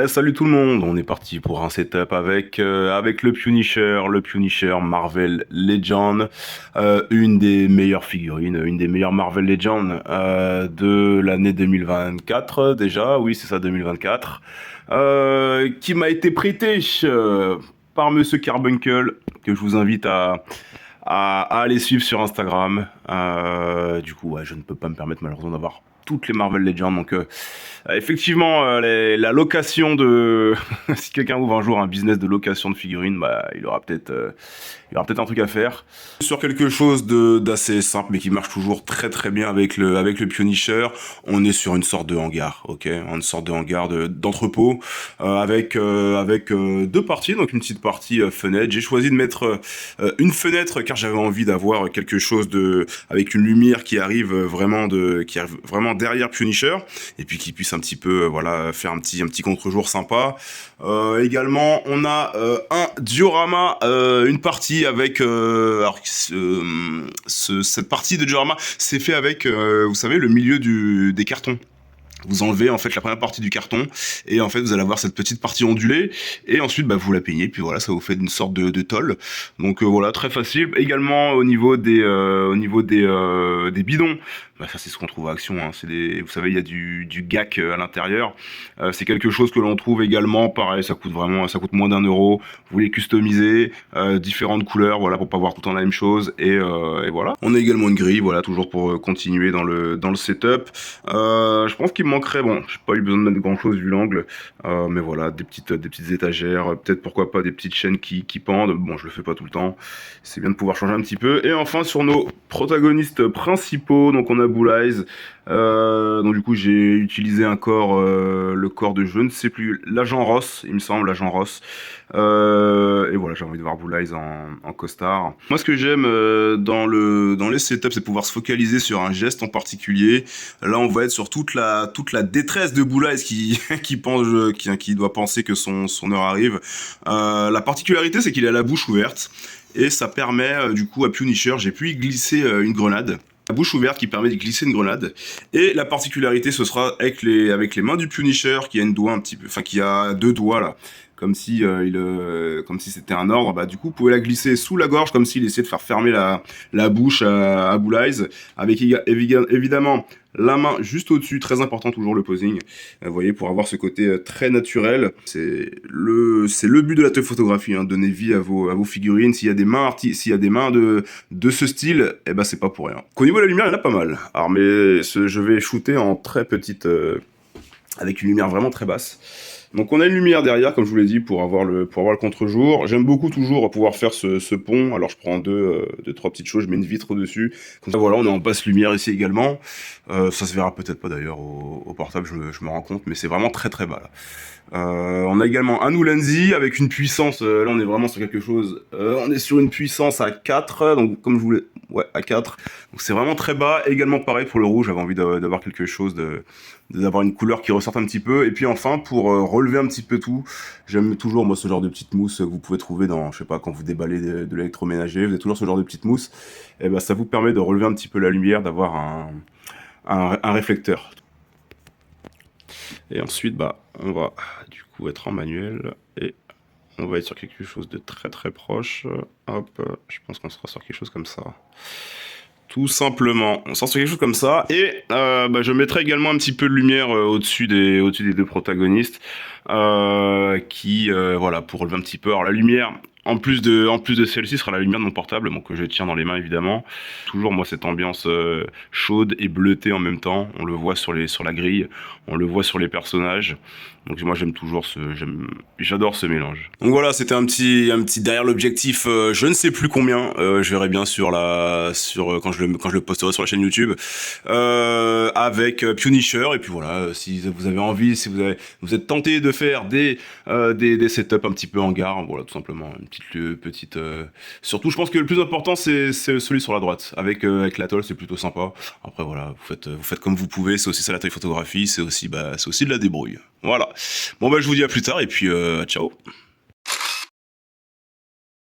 Salut tout le monde, on est parti pour un setup avec le Punisher Marvel Legend, une des meilleures figurines, une des meilleures Marvel Legends de l'année 2024 déjà, oui c'est ça 2024, qui m'a été prêté par Monsieur Carbuncle, que je vous invite à aller suivre sur Instagram. Du coup, ouais, je ne peux pas me permettre malheureusement d'avoir toutes les Marvel Legends. Donc, effectivement, la location de... si quelqu'un ouvre un jour un business de location de figurines, bah, il aura peut-être un truc à faire. Sur quelque chose d'assez simple, mais qui marche toujours très très bien avec le Punisher, on est sur une sorte de hangar, ok, une sorte de hangar d'entrepôt avec deux parties, donc une petite partie fenêtre. J'ai choisi de mettre une fenêtre car j'avais envie d'avoir quelque chose avec une lumière qui arrive vraiment derrière Punisher et puis qui puisse un petit peu voilà faire un petit contre-jour sympa. Également, on a un diorama, une partie avec alors cette partie de diorama c'est fait avec vous savez le milieu des cartons. Vous enlevez en fait la première partie du carton et en fait vous allez avoir cette petite partie ondulée et ensuite bah, vous la peignez puis voilà ça vous fait une sorte de tôle. Donc voilà, très facile. Également au niveau des bidons, bah, ça c'est ce qu'on trouve à Action, hein. Vous savez il y a du GAC à l'intérieur. C'est quelque chose que l'on trouve également, pareil ça coûte moins d'1 euro. Vous les customisez, différentes couleurs, voilà, pour pas voir tout le temps la même chose et voilà. On a également une grille, voilà, toujours pour continuer dans le setup. Je pense qu'il me manquerait, bon, j'ai pas eu besoin de mettre grand chose vu l'angle, mais voilà, des petites étagères, peut-être pourquoi pas des petites chaînes qui pendent. Bon, je le fais pas tout le temps, c'est bien de pouvoir changer un petit peu. Et enfin sur nos protagonistes principaux, donc on a Blue Eyes. Donc du coup j'ai utilisé le corps de je ne sais plus, l'agent Ross, il me semble, l'agent Ross. Et voilà, j'ai envie de voir Blue Eyes en costard. Moi ce que j'aime dans les setups, c'est pouvoir se focaliser sur un geste en particulier. Là on va être sur toute la détresse de Blue Eyes qui doit penser que son heure arrive. La particularité c'est qu'il a la bouche ouverte. Et ça permet du coup à Punisher, j'ai pu y glisser une grenade. La bouche ouverte qui permet d'y glisser une grenade. Et la particularité ce sera avec les mains du Punisher qui a une doigt un petit peu, enfin qui a deux doigts là, comme si comme si c'était un ordre. Bah du coup vous pouvez la glisser sous la gorge comme s'il essayait de faire fermer la bouche à Blue Eyes, avec évidemment la main juste au-dessus, très important toujours le posing, vous voyez, pour avoir ce côté très naturel. C'est le but de la photographie, hein, donner vie à vos figurines. S'il y a des mains de ce style, eh ben c'est pas pour rien. Qu'au niveau de la lumière, il y en a pas mal. Alors mais je vais shooter en très petite, avec une lumière vraiment très basse. Donc on a une lumière derrière, comme je vous l'ai dit, pour avoir le contre-jour. J'aime beaucoup toujours pouvoir faire ce pont. Alors je prends deux, trois petites choses, je mets une vitre au-dessus. Comme ça, voilà, on est en basse lumière ici également. Ça se verra peut-être pas d'ailleurs au portable, je me rends compte, mais c'est vraiment très très bas là. On a également un Ulanzi avec une puissance, là on est vraiment sur quelque chose, on est sur une puissance à 4, donc comme je voulais, ouais, à 4, donc c'est vraiment très bas. Également pareil pour le rouge, j'avais envie d'avoir quelque chose d'avoir une couleur qui ressorte un petit peu. Et puis enfin, pour relever un petit peu tout, j'aime toujours moi ce genre de petite mousse que vous pouvez trouver dans, je sais pas, quand vous déballez de l'électroménager, vous avez toujours ce genre de petite mousse, et ben ça vous permet de relever un petit peu la lumière, d'avoir un réflecteur. Et ensuite, bah, on va du coup être en manuel et on va être sur quelque chose de très très proche. Hop, je pense qu'on sera sur quelque chose comme ça. Tout simplement, on sort sur quelque chose comme ça. Et bah, je mettrai également un petit peu de lumière au-dessus des deux protagonistes, voilà, pour relever un petit peu. Alors la lumière, en plus de celle-ci, sera la lumière de mon portable, donc que je tiens dans les mains évidemment. Toujours moi cette ambiance chaude et bleutée en même temps. On le voit sur la grille, on le voit sur les personnages. Donc moi j'adore ce mélange. Donc voilà, c'était un petit derrière l'objectif, je ne sais plus combien, je verrai bien quand je le posterai sur la chaîne YouTube, avec Punisher. Et puis voilà, si vous avez envie, si vous êtes tenté de faire des setups un petit peu hangar, voilà, tout simplement une petite surtout je pense que le plus important c'est celui sur la droite avec la tôle, c'est plutôt sympa. Après voilà, vous faites comme vous pouvez, c'est aussi ça la taille photographie, c'est aussi de la débrouille. Voilà. Bon bah je vous dis à plus tard et puis ciao.